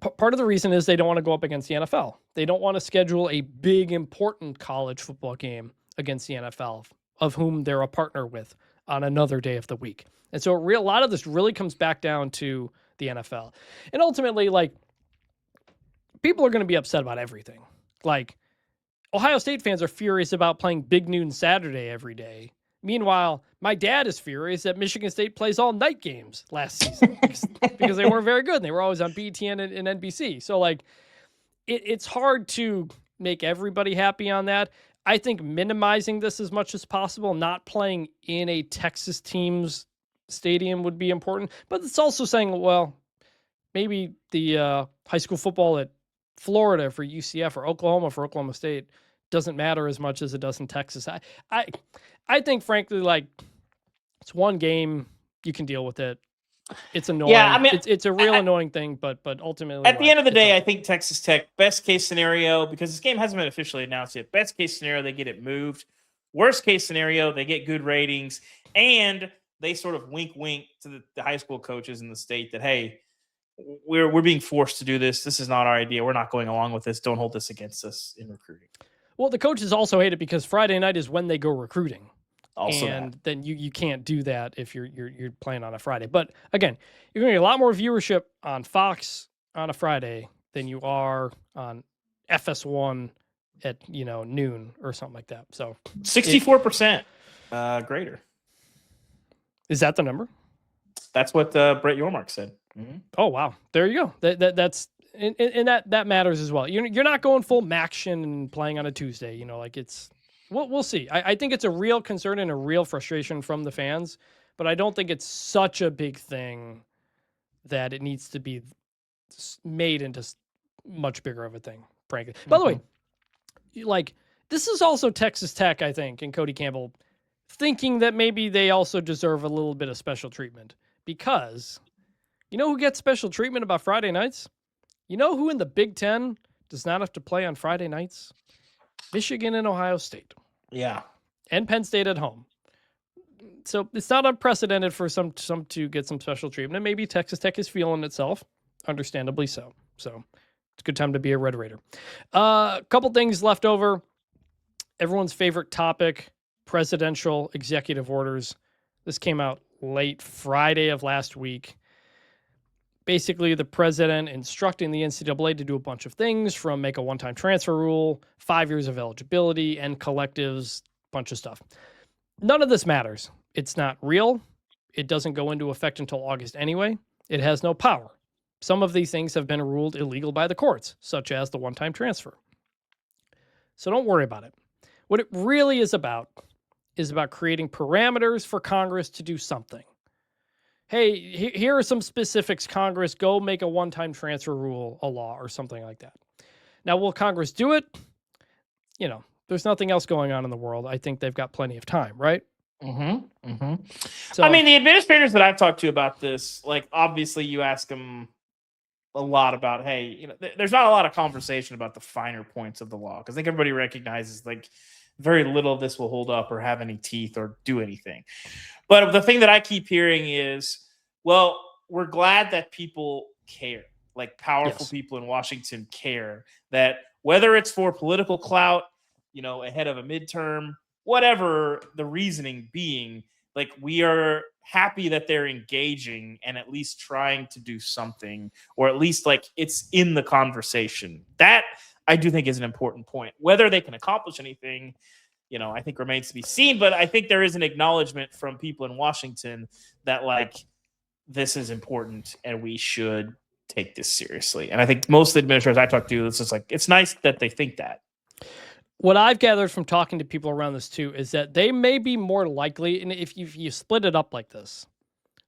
part of the reason is they don't want to go up against the NFL. They don't want to schedule a big, important college football game against the NFL, of whom they're a partner with, on another day of the week. And so a lot of this really comes back down to the NFL. And ultimately, like, people are going to be upset about everything. Like, Ohio State fans are furious about playing Big Noon Saturday every day. Meanwhile, my dad is furious that Michigan State plays all night games last season because they weren't very good. They were always on BTN and NBC. So, like, it's hard to make everybody happy on that. I think minimizing this as much as possible, not playing in a Texas team's stadium would be important. But it's also saying, well, maybe the high school football at Florida for UCF or Oklahoma for Oklahoma State doesn't matter as much as it does in Texas. I think, frankly, like, it's one game, you can deal with it. It's annoying. Yeah, I mean, it's a real annoying thing, but ultimately, at the end of the day, I think Texas Tech, best case scenario, because this game hasn't been officially announced yet, best case scenario, they get it moved. Worst case scenario, they get good ratings, and they sort of wink to the high school coaches in the state that, hey, we're being forced to do this. This is not our idea. We're not going along with this. Don't hold this against us in recruiting. Well, the coaches also hate it because Friday night is when they go recruiting. Also, and then you can't do that if you're playing on a Friday. But again, you're going to get a lot more viewership on Fox on a Friday than you are on FS1 at noon or something like that. So 64% greater. Is that the number? That's what Brett Yormark said. Oh wow, there you go. That's and that matters as well. You're not going full Maction and playing on a Tuesday. You know, like it's we'll see. I think it's a real concern and a real frustration from the fans, but I don't think it's such a big thing that it needs to be made into much bigger of a thing. Frankly, by the way, like this is also Texas Tech, I think, and Cody Campbell thinking that maybe they also deserve a little bit of special treatment because. You know who gets special treatment about Friday nights? You know who in the Big Ten does not have to play on Friday nights? Michigan and Ohio State. Yeah. And Penn State at home. So it's not unprecedented for some to get some special treatment. And maybe Texas Tech is feeling itself, understandably so. So it's a good time to be a Red Raider. A couple things left over. Everyone's favorite topic, presidential executive orders. This came out late Friday of last week. Basically, the president instructing the NCAA to do a bunch of things from make a one-time transfer rule, 5 years of eligibility, and collectives, bunch of stuff. None of this matters. It's not real. It doesn't go into effect until August anyway. It has no power. Some of these things have been ruled illegal by the courts, such as the one-time transfer. So don't worry about it. What it really is about creating parameters for Congress to do something. Hey, here are some specifics, Congress, go make a one-time transfer rule a law or something like that. Now, will Congress do it? You know, there's nothing else going on in the world. I think they've got plenty of time, right? So, I mean, the administrators that I've talked to about this, like, obviously you ask them a lot about, hey, you know, there's not a lot of conversation about the finer points of the law because I think everybody recognizes, like, very little of this will hold up or have any teeth or do anything. But the thing that I keep hearing is, well, we're glad that people care, like powerful people in Washington care that whether it's for political clout, you know, ahead of a midterm, whatever the reasoning being, like we are happy that they're engaging and at least trying to do something, or at least like it's in the conversation. That I do think is an important point. Whether they can accomplish anything, you know, I think remains to be seen. But I think there is an acknowledgement from people in Washington that like this is important and we should take this seriously. And I think most of the administrators I talk to, it's just like it's nice that they think that. What I've gathered from talking to people around this too is that they may be more likely, and if you split it up like this,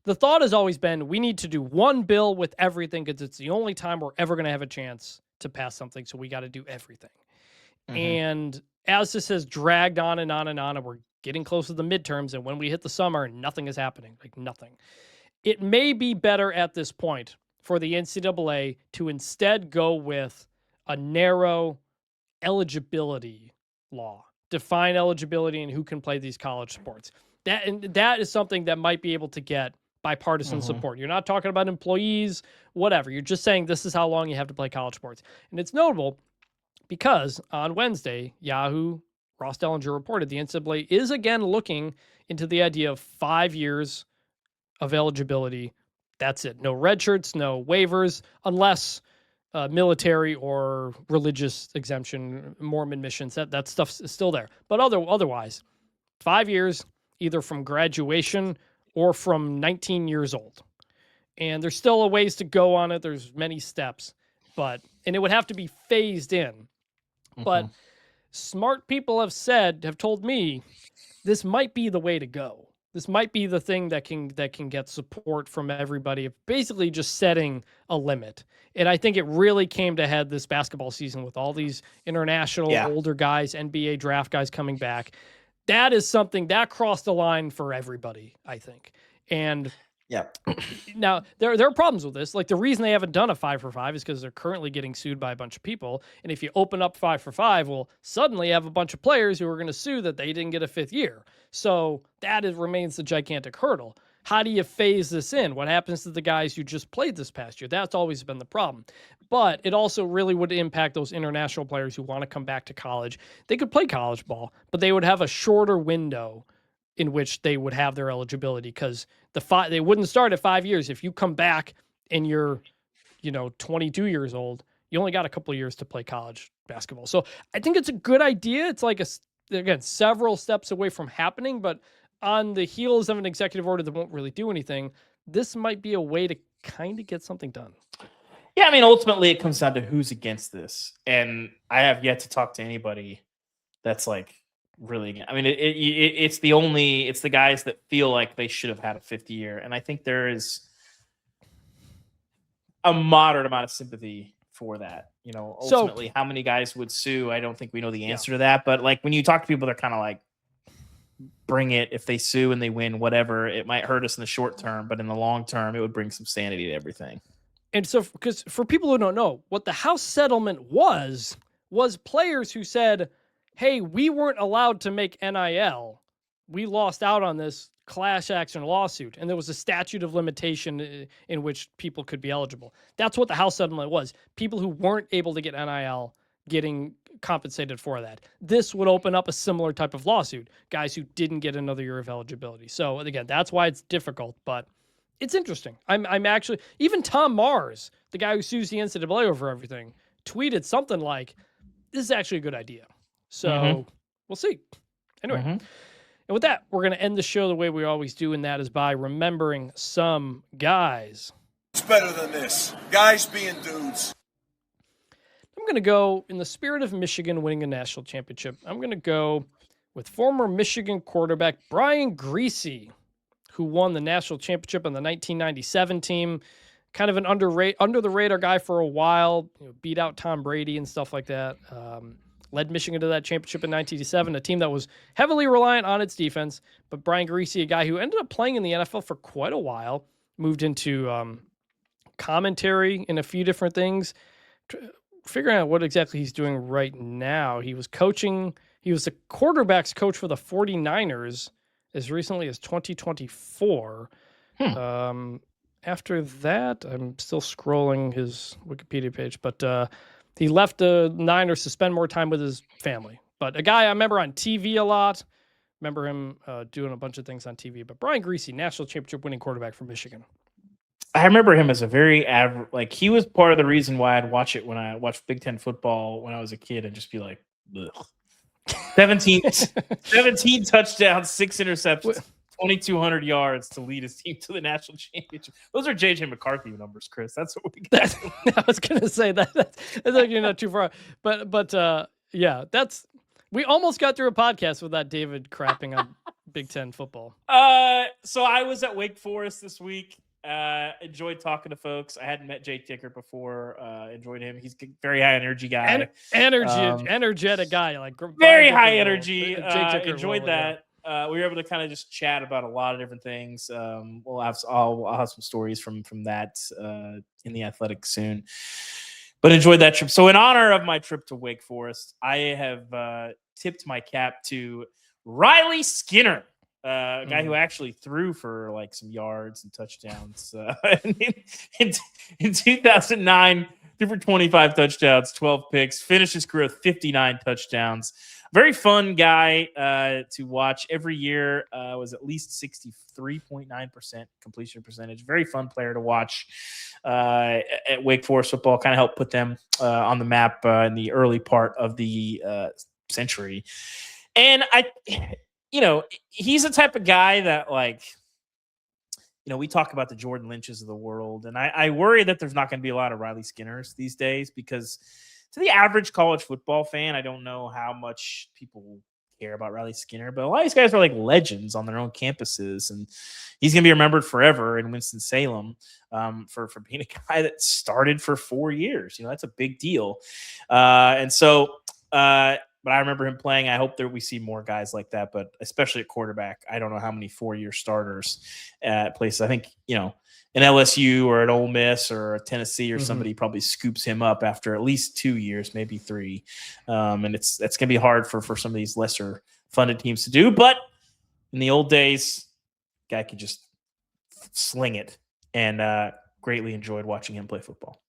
the thought has always been we need to do one bill with everything because it's the only time we're ever going to have a chance to pass something. So we got to do everything. And as this has dragged on and on and on, and we're getting close to the midterms, and when we hit the summer, nothing is happening, like nothing. It may be better at this point for the NCAA to instead go with a narrow eligibility law, define eligibility and who can play these college sports. That is something that might be able to get bipartisan support. You're not talking about employees, whatever. You're just saying this is how long you have to play college sports. And it's notable because on Wednesday, Yahoo, Ross Dellinger reported the NCAA is again looking into the idea of 5 years of eligibility. That's it. No red shirts, no waivers, unless military or religious exemption, Mormon missions, that stuff is still there. But otherwise, 5 years, either from graduation or from 19 years old. And there's still a ways to go on it. There's many steps, and it would have to be phased in. But smart people have told me this might be the way to go. This might be the thing that can get support from everybody, basically just setting a limit. And I think it really came to head this basketball season with all these international older guys, NBA draft guys coming back. That is something that crossed the line for everybody, I think. And now there are problems with this. Like the reason they haven't done a 5-for-5 is because they're currently getting sued by a bunch of people. And if you open up 5-for-5, well, suddenly you have a bunch of players who are going to sue that they didn't get a 5th year. So that remains the gigantic hurdle. How do you phase this in? What happens to the guys who just played this past year? That's always been the problem. But it also really would impact those international players who want to come back to college. They could play college ball, but they would have a shorter window in which they would have their eligibility because they wouldn't start at 5 years. If you come back and you're, 22 years old, you only got a couple of years to play college basketball. So I think it's a good idea. It's like several steps away from happening, but on the heels of an executive order that won't really do anything, this might be a way to kind of get something done. Yeah, I mean, ultimately, it comes down to who's against this, and I have yet to talk to anybody that's like really. I mean, it's the guys that feel like they should have had a 50-year, and I think there is a moderate amount of sympathy for that. Ultimately, how many guys would sue? I don't think we know the answer to that, but like when you talk to people, they're kind of like, bring it. If they sue and they win, whatever, it might hurt us in the short term, but in the long term, it would bring some sanity to everything. And so, because for people who don't know, what the House settlement was players who said, hey, we weren't allowed to make NIL. We lost out on this class action lawsuit. And there was a statute of limitation in which people could be eligible. That's what the House settlement was. People who weren't able to get NIL getting compensated for that. This would open up a similar type of lawsuit. Guys who didn't get another year of eligibility. So again, that's why it's difficult, but it's interesting. I'm actually, even Tom Mars, the guy who sues the NCAA over everything, tweeted something like, this is actually a good idea. So we'll see. Anyway, and with that, we're going to end the show the way we always do, and that is by remembering some guys. It's better than this. Guys being dudes. I'm going to go, in the spirit of Michigan winning a national championship, I'm going to go with former Michigan quarterback Brian Griese, who won the national championship on the 1997 team. Kind of an under the radar guy for a while, beat out Tom Brady and stuff like that. Led Michigan to that championship in 1987, a team that was heavily reliant on its defense. But Brian Griese, a guy who ended up playing in the NFL for quite a while, moved into commentary in a few different things. Figuring out what exactly he's doing right now. He was the quarterback's coach for the 49ers as recently as 2024. After that, I'm still scrolling his Wikipedia page, but he left the Niners to spend more time with his family. But a guy I remember on TV a lot. Remember him doing a bunch of things on TV. But Brian Griese, national championship winning quarterback from Michigan. I remember him as a very average, like he was part of the reason why I'd watch it when I watched Big Ten football when I was a kid and just be like, ugh. 17 touchdowns, 6 interceptions, 2,200 yards to lead his team to the national championship. Those are J.J. McCarthy numbers, Chris. That's what we got. I was going to say that's actually not too far. But yeah, we almost got through a podcast without David crapping on Big Ten football. So I was at Wake Forest this week. Enjoyed talking to folks. I hadn't met Jay Ticker before. Enjoyed him. He's a very high energy guy. Energetic guy, like very high energy. Enjoyed that. We were able to kind of just chat about a lot of different things. I'll have some stories from that in the Athletic soon. But enjoyed that trip. So in honor of my trip to Wake Forest, I have tipped my cap to Riley Skinner. A guy who actually threw for like some yards and touchdowns in 2009, threw for 25 touchdowns, 12 picks, finished his career with 59 touchdowns. Very fun guy to watch. Every year was at least 63.9% completion percentage. Very fun player to watch at Wake Forest football. Kind of helped put them on the map in the early part of the century. And he's the type of guy that, like, we talk about the Jordan Lynches of the world, and I worry that there's not going to be a lot of Riley Skinners these days because to the average college football fan, I don't know how much people care about Riley Skinner, but a lot of these guys are like legends on their own campuses, and he's going to be remembered forever in Winston-Salem for being a guy that started for 4 years. That's a big deal. But I remember him playing. I hope that we see more guys like that, but especially at quarterback. I don't know how many 4-year starters at places. I think, an LSU or an Ole Miss or a Tennessee or somebody probably scoops him up after at least 2 years, maybe 3. And that's going to be hard for some of these lesser funded teams to do. But in the old days, guy could just sling it, and greatly enjoyed watching him play football.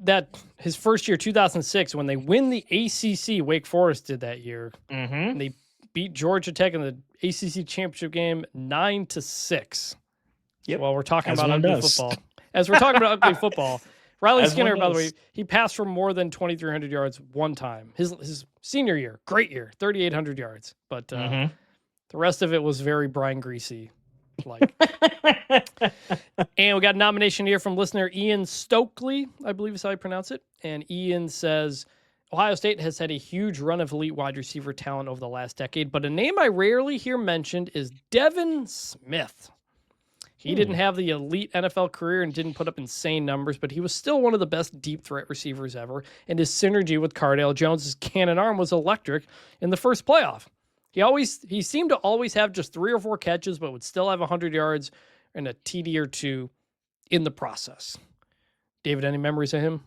That his first year, 2006, when they win the ACC, Wake Forest did that year. They beat Georgia Tech in the ACC championship game 9-6. Yep. While we're talking about ugly football, as we're talking about ugly football, Riley Skinner, by the way, he passed for more than 2,300 yards one time. His senior year, great year, 3,800 yards. But the rest of it was very Brian Griese. like. And we got a nomination here from listener Ian Stokely, I believe is how you pronounce it. And Ian says, Ohio State has had a huge run of elite wide receiver talent over the last decade, but a name I rarely hear mentioned is Devin Smith. He didn't have the elite NFL career and didn't put up insane numbers, but he was still one of the best deep threat receivers ever, and his synergy with Cardale Jones' cannon arm was electric in the first playoff. He seemed to always have just 3 or 4 catches, but would still have 100 yards and a TD or 2 in the process. David, any memories of him?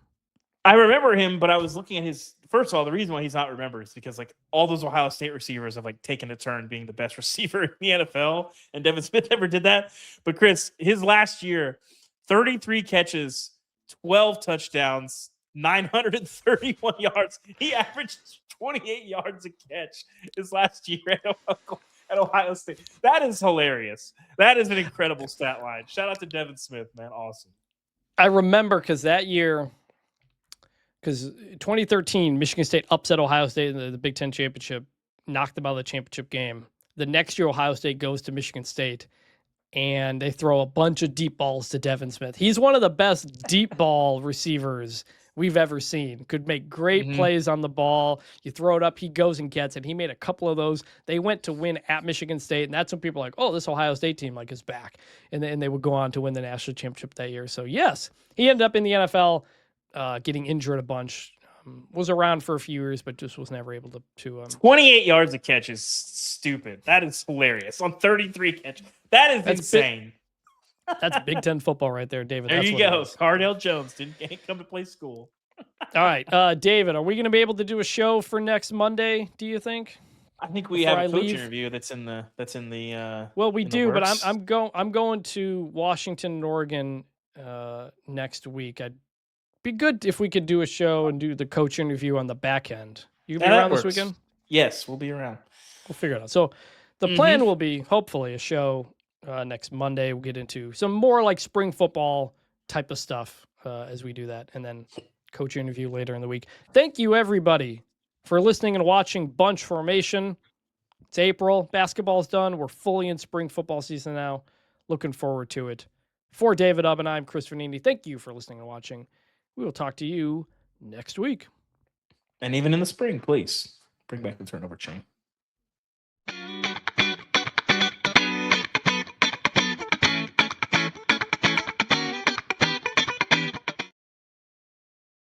I remember him, but I was looking at his. First of all, the reason why he's not remembered is because like all those Ohio State receivers have like taken a turn being the best receiver in the NFL, and Devin Smith never did that. But Chris, his last year, 33 catches, 12 touchdowns, 931 yards. He averaged 28 yards a catch his last year at Ohio State. That is hilarious. That is an incredible stat line. Shout out to Devin Smith, man. Awesome. I remember because 2013, Michigan State upset Ohio State in the Big Ten championship, knocked them out of the championship game. The next year, Ohio State goes to Michigan State, and they throw a bunch of deep balls to Devin Smith. He's one of the best deep ball receivers we've ever seen. Could make great plays on the ball. You throw it up, he goes and gets it. He made a couple of those. They went to win at Michigan State, and that's when people are like, oh, this Ohio State team is back. And they would go on to win the national championship that year. So, yes, he ended up in the NFL. Getting injured a bunch, was around for a few years, but just was never able to 28 yards a catch is stupid. That is hilarious. On 33 catches. That's insane. That's Big Ten football right there, David. There That's you go. Cardale Jones can't come to play school. All right. David, are we going to be able to do a show for next Monday, do you think? I think we have a coach interview that's in the well, we do, but works. I'm going to Washington and Oregon next week. I'd be good if we could do a show and do the coach interview on the back end. You gonna be around this weekend? Yes, we'll be around. We'll figure it out. So the plan will be hopefully a show next Monday. We'll get into some more like spring football type of stuff as we do that, and then coach interview later in the week. Thank you everybody for listening and watching Bunch Formation. It's April. Basketball's done. We're fully in spring football season now. Looking forward to it. For David Ubben, I'm Chris Vannini. Thank you for listening and watching. We will talk to you next week. And even in the spring, please bring back the turnover chain.